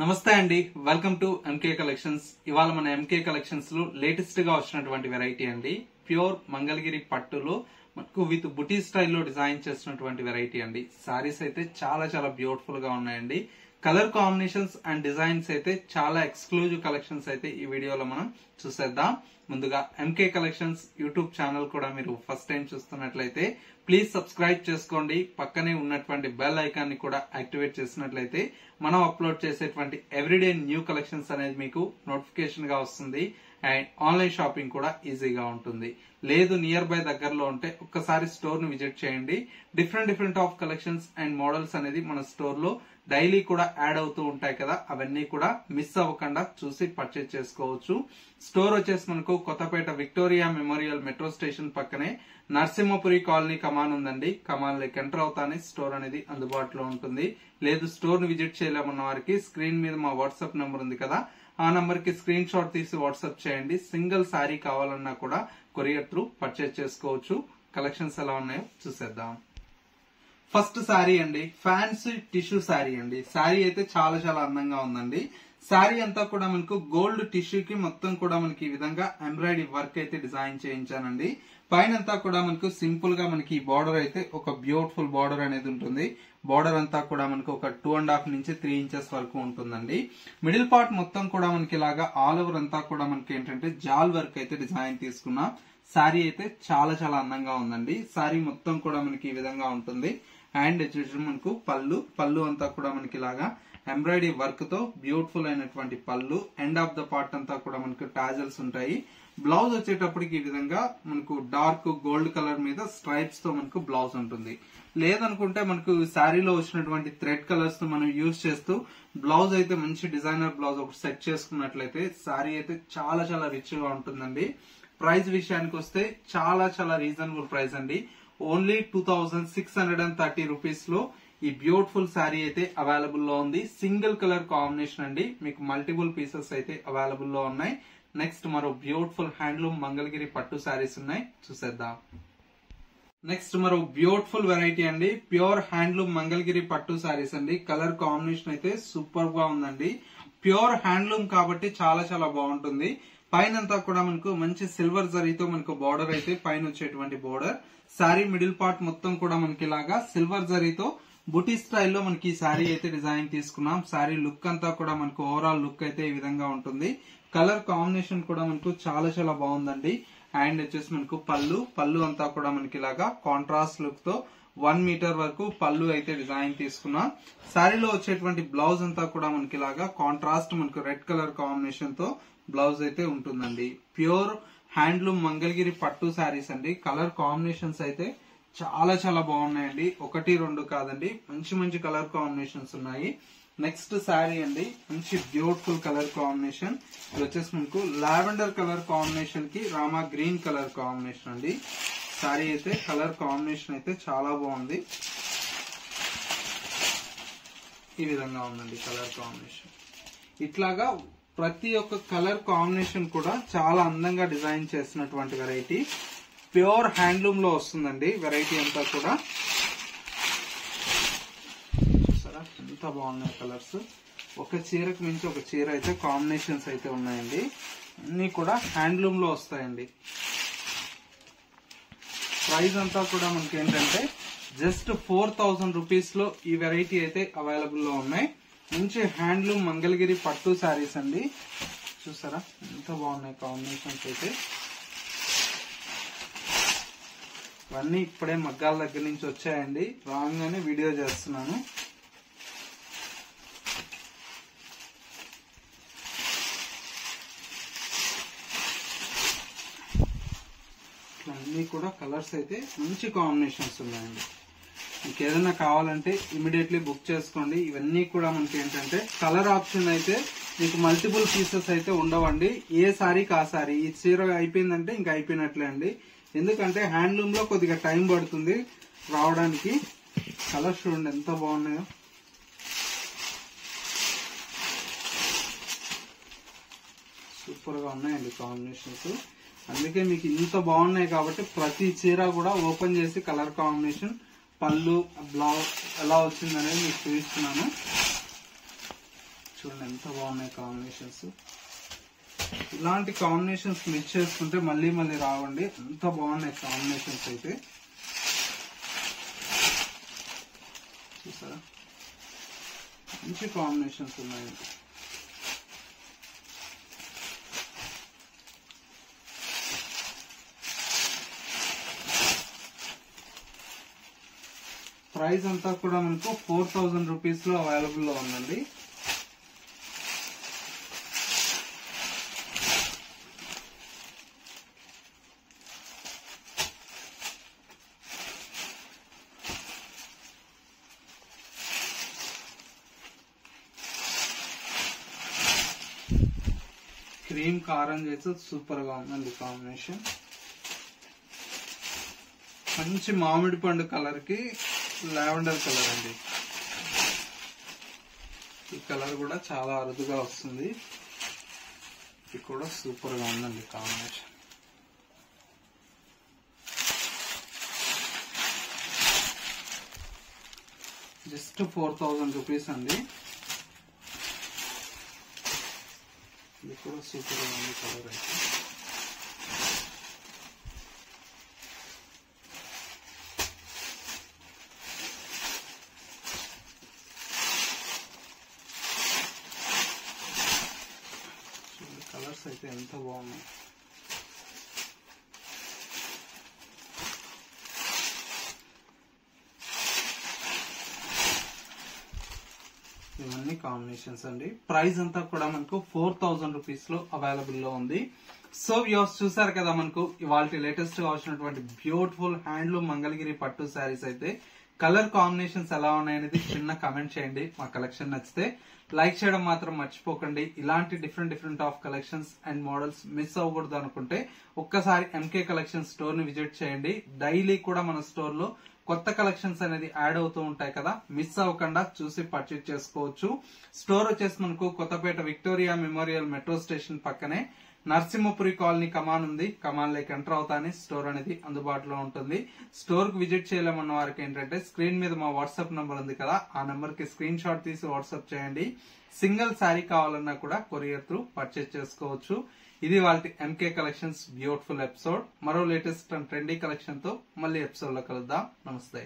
నమస్తే అండి, welcome to MK collections. ఇవాళ మన ఎంకే కలెక్షన్స్ లో లేటెస్ట్ గా వచ్చినటువంటి వెరైటీ అండి. ప్యూర్ మంగళగిరి పట్టులో మనకు విత్ బుటీ స్టైల్లో డిజైన్ చేసినటువంటి వెరైటీ అండి. సారీస్ అయితే చాలా చాలా బ్యూటిఫుల్ గా ఉన్నాయండి. కలర్ కాంబినేషన్స్ అండ్ డిజైన్స్ అయితే చాలా ఎక్స్క్లూజివ్ కలెక్షన్స్ అయితే ఈ వీడియోలో మనం చూసేద్దాం. ముందుగా ఎంకే కలెక్షన్స్ యూట్యూబ్ ఛానల్ కూడా మీరు ఫస్ట్ టైం చూస్తున్నట్లయితే ప్లీజ్ సబ్స్క్రైబ్ చేసుకోండి. పక్కనే ఉన్నటువంటి బెల్ ఐకాన్ ని కూడా యాక్టివేట్ చేసినట్లయితే మనం అప్లోడ్ చేసేటువంటి ఎవ్రీడే న్యూ కలెక్షన్స్ అనేది మీకు నోటిఫికేషన్ గా వస్తుంది. అండ్ ఆన్లైన్ షాపింగ్ కూడా ఈజీగా ఉంటుంది. లేదు నియర్ బై దగ్గరలో ఉంటే ఒక్కసారి స్టోర్ ను విజిట్ చేయండి. Different of collections and models అనేది మన స్టోర్ లో డైలీ కూడా యాడ్ అవుతూ ఉంటాయి కదా, అవన్నీ కూడా మిస్ అవ్వకుండా చూసి పర్చేజ్ చేసుకోవచ్చు. స్టోర్ వచ్చేసి మనకు Kothapet Victoria Memorial metro station పక్కనే నరసింహపురి కాలనీ కమాన్ ఉందండి. కమాన్ లైక్ ఎంటర్ అవుతానే స్టోర్ అనేది అందుబాటులో ఉంటుంది. లేదు స్టోర్ ను విజిట్ చేయలేమన్న వారికి స్క్రీన్ మీద మా వాట్సాప్ నెంబర్ ఉంది కదా, ఆ నంబర్ కి స్క్రీన్ షాట్ తీసి వాట్సాప్ చేయండి. సింగిల్ శారీ కావాలన్నా కూడా కొరియర్ త్రూ పర్చేజ్ చేసుకోవచ్చు. కలెక్షన్స్ ఎలా ఉన్నాయో చూసేద్దాం. ఫస్ట్ శారీ అండి, ఫ్యాన్సీ టిష్యూ శారీ అండి. శారీ అయితే చాలా చాలా అందంగా ఉందండి. శారీ అంతా కూడా మనకు గోల్డ్ టిష్యూకి మొత్తం కూడా మనకి ఈ విధంగా ఎంబ్రాయిడరీ వర్క్ అయితే డిజైన్ చేయించానండి. పైన అంతా కూడా మనకు సింపుల్ గా మనకి ఈ బార్డర్ అయితే ఒక బ్యూటిఫుల్ బార్డర్ అనేది ఉంటుంది. బార్డర్ అంతా కూడా మనకు ఒక 2.5 నుంచి 3 ఇంచెస్ వరకు ఉంటుందండి. మిడిల్ పార్ట్ మొత్తం కూడా మనకి ఇలాగా ఆల్ ఓవర్ అంతా కూడా మనకి ఏంటంటే జాల్ వర్క్ అయితే డిజైన్ తీసుకున్నాం. శారీ అయితే చాలా చాలా అందంగా ఉందండి. శారీ మొత్తం కూడా మనకి ఈ విధంగా ఉంటుంది. అండ్ వచ్చేసి మనకు పళ్ళు అంతా కూడా మనకి ఇలాగా ఎంబ్రాయిడరీ వర్క్ తో బ్యూటిఫుల్ అయినటువంటి పళ్ళు. ఎండ్ ఆఫ్ ద పార్ట్ అంతా కూడా మనకు టాజల్స్ ఉంటాయి. బ్లౌజ్ వచ్చేటప్పటికి ఈ విధంగా మనకు డార్క్ గోల్డ్ కలర్ మీద స్ట్రైప్స్ తో మనకు బ్లౌజ్ ఉంటుంది. లేదనుకుంటే మనకు శారీలో వచ్చినటువంటి థ్రెడ్ కలర్స్ తో మనం యూజ్ చేస్తూ బ్లౌజ్ అయితే మంచి డిజైనర్ బ్లౌజ్ ఒకటి సెట్ చేసుకున్నట్లయితే శారీ అయితే చాలా చాలా రిచ్ గా ఉంటుందండి. ప్రైస్ విషయానికి వస్తే చాలా చాలా రీజనబుల్ ప్రైస్ అండి. ఓన్లీ 2630 రూపీస్ లో ఈ బ్యూటిఫుల్ శారీ అయితే అవైలబుల్ లో ఉంది. సింగిల్ కలర్ కాంబినేషన్ అండి. మీకు మల్టిపుల్ పీసెస్ అయితే అవైలబుల్ లో ఉన్నాయి. నెక్స్ట్ మరో బ్యూటిఫుల్ హ్యాండ్లూమ్ మంగళగిరి పట్టు శారీస్ ఉన్నాయి, చూసేద్దాం. నెక్స్ట్ మరో బ్యూటిఫుల్ వెరైటీ అండి, ప్యూర్ హ్యాండ్లూమ్ మంగళగిరి పట్టు శారీస్ అండి. కలర్ కాంబినేషన్ అయితే సూపర్ గా ఉందండి. ప్యూర్ హ్యాండ్లూమ్ కాబట్టి చాలా చాలా బాగుంటుంది. పైన అంతా కూడా మనకు మంచి సిల్వర్ జరీతో మనకు బార్డర్ అయితే పైన వచ్చేటువంటి బార్డర్. శారీ మిడిల్ పార్ట్ మొత్తం కూడా మనకి ఇలాగా సిల్వర్ జరీతో బుటీ స్టైల్లో మనకి ఈ శారీ అయితే డిజైన్ తీసుకున్నాం. శారీ లుక్ అంతా కూడా మనకు ఓవరాల్ లుక్ అయితే ఈ విధంగా ఉంటుంది. కలర్ కాంబినేషన్ కూడా మనకు చాలా చాలా బాగుందండి. అండ్ వచ్చేసి మనకు పళ్ళు అంతా కూడా మనకి ఇలాగా కాంట్రాస్ట్ లుక్ తో 1 మీటర్ వరకు పళ్ళు అయితే డిజైన్ తీసుకున్నాం. శారీలో వచ్చేటువంటి బ్లౌజ్ అంతా కూడా మనకి ఇలాగా కాంట్రాస్ట్ మనకు రెడ్ కలర్ కాంబినేషన్ తో బ్లౌజ్ అయితే ఉంటుందండి. ప్యూర్ హ్యాండ్లూమ్ మంగళగిరి పట్టు శారీస్ అండి. కలర్ కాంబినేషన్స్ అయితే చాలా చాలా బాగున్నాయండి. 1, 2 కాదండి, మంచి మంచి కలర్ కాంబినేషన్స్ ఉన్నాయి. నెక్స్ట్ శారీ అండి, మంచి బ్యూటిఫుల్ కలర్ కాంబినేషన్. ఇది వచ్చేసి మనకు లావెండర్ కలర్ కాంబినేషన్ కి రామా గ్రీన్ కలర్ కాంబినేషన్ అండి. శారీ అయితే కలర్ కాంబినేషన్ అయితే చాలా బాగుంది. ఈ విధంగా ఉందండి కలర్ కాంబినేషన్. ఇట్లాగా ప్రతి ఒక్క కలర్ కాంబినేషన్ కూడా చాలా అందంగా డిజైన్ చేసినటువంటి వెరైటీ. ప్యూర్ హ్యాండ్లూమ్ లో వస్తుందండి వెరైటీ అంతా కూడా. చూసారా ఎంత బాగున్నాయి కలర్స్. ఒక చీరకు మించి ఒక చీర అయితే కాంబినేషన్స్ అయితే ఉన్నాయండి. అన్ని కూడా హ్యాండ్లూమ్ లో వస్తాయండి. ప్రైస్ అంతా కూడా మనకి ఏంటంటే జస్ట్ 4000 రూపీస్ లో ఈ వెరైటీ అయితే అవైలబుల్ లో ఉన్నాయి. మంచి హ్యాండ్లూమ్ మంగళగిరి పట్టు శారీస్ అండి. చూసారా ఎంత బాగున్నాయి కాంబినేషన్స్ అయితే. ఇవన్నీ ఇప్పుడే మగ్గాల దగ్గర నుంచి వచ్చాయండి, రాగానే వీడియో చేస్తున్నాను. అన్ని కూడా కలర్స్ అయితే మంచి కాంబినేషన్స్ ఉన్నాయండి. మీకు ఏదైనా కావాలంటే ఇమీడియట్లీ బుక్ చేసుకోండి. ఇవన్నీ కూడా మనకి ఏంటంటే కలర్ ఆప్షన్ అయితే మీకు మల్టిపుల్ పీసెస్ అయితే ఉండవండి. ఏ సారీకి ఆ సారీ. ఈ చీర అయిపోయిందంటే ఇంకా అయిపోయినట్లే అండి. ఎందుకంటే హ్యాండ్లూమ్ లో కొద్దిగా టైం పడుతుంది రావడానికి. కలర్స్ చూడండి ఎంత బాగున్నాయో. సూపర్ గా ఉన్నాయండి కాంబినేషన్స్. అందుకే మీకు ఇంత బాగున్నాయి కాబట్టి ప్రతి చీర కూడా ఓపెన్ చేసి కలర్ కాంబినేషన్, పళ్ళు, బ్లౌజ్ ఎలా వచ్చిందనేది మీకు చూపిస్తున్నాను. చూడండి ఎంత బాగున్నాయి కాంబినేషన్స్. ఇలాంటి కాంబినేషన్స్ మిక్స్ చేసుకుంటే మళ్ళీ మళ్ళీ రావండి, ఎంత బాగున్నాయి కాంబినేషన్స్ అయితే. చూసారా మంచి కాంబినేషన్స్ ఉన్నాయండి. ప్రైస్ అంతా కూడా మనకు 4000 రూపీస్ లో అవైలబుల్ లో ఉందండి. క్రీమ్ కారం చేస్తే సూపర్ గా ఉందండి కాంబినేషన్. మంచి మామిడి పండు కలర్ కి లావెండర్ కలర్ అండి. ఈ కలర్ కూడా చాలా అరుదుగా వస్తుంది. ఇది కూడా సూపర్ గా ఉందండి కాంబినేషన్. జస్ట్ 4000 రూపీస్ అండి. ఇది కూడా సూపర్ గా ఉంది కలర్ అయితే. కలర్స్ అయితే ఎంత బాగున్నాయి. ఇవన్నీ కాంబినేషన్స్ అండి. ప్రైస్ అంతా కూడా మనకు 4000 రూపీస్ లో అవైలబుల్ లో ఉంది. సో వ్యూవర్స్ చూసారు కదా, మనకు ఇవాళ లేటెస్ట్ గా వచ్చినటువంటి బ్యూటిఫుల్ హ్యాండ్లూమ్ మంగళగిరి పట్టు శారీస్ అయితే కలర్ కాంబినేషన్స్ ఎలా ఉన్నాయనేది చిన్న కమెంట్ చేయండి. మా కలెక్షన్ నచ్చితే లైక్ చేయడం మాత్రం మర్చిపోకండి. ఇలాంటి different of collections and models miss అవ్వకూడదు అనుకుంటే ఒక్కసారి ఎంకే కలెక్షన్ స్టోర్ ని విజిట్ చేయండి. డైలీ కూడా మన స్టోర్ లో కొత్త కలెక్షన్స్ అనేది యాడ్ అవుతూ ఉంటాయి కదా, మిస్ అవ్వకుండా చూసి పర్చేజ్ చేసుకోవచ్చు. స్టోర్ వచ్చేసి మనకు Kothapet Victoria Memorial metro station పక్కనే నరసింహపురి కాలనీ కమాన్ ఉంది. కమాన్ లేక ఎంటర్ అవుతానే స్టోర్ అనేది అందుబాటులో ఉంటుంది. స్టోర్ కు విజిట్ చేయలేమన్న వారికి ఏంటంటే స్క్రీన్ మీద మా వాట్సాప్ నంబర్ ఉంది కదా, ఆ నంబర్ కి స్క్రీన్ షాట్ తీసి వాట్సాప్ చేయండి. సింగిల్ శారీ కావాలన్నా కూడా కొరియర్ త్రూ పర్చేజ్ చేసుకోవచ్చు. ఇది వాళ్ళ ఎంకే కలెక్షన్స్ బ్యూటిఫుల్ ఎపిసోడ్. మరో లేటెస్ట్ అండ్ ట్రెండీ కలెక్షన్ తో మళ్ళీ ఎపిసోడ్ లో కలుద్దాం. నమస్తే.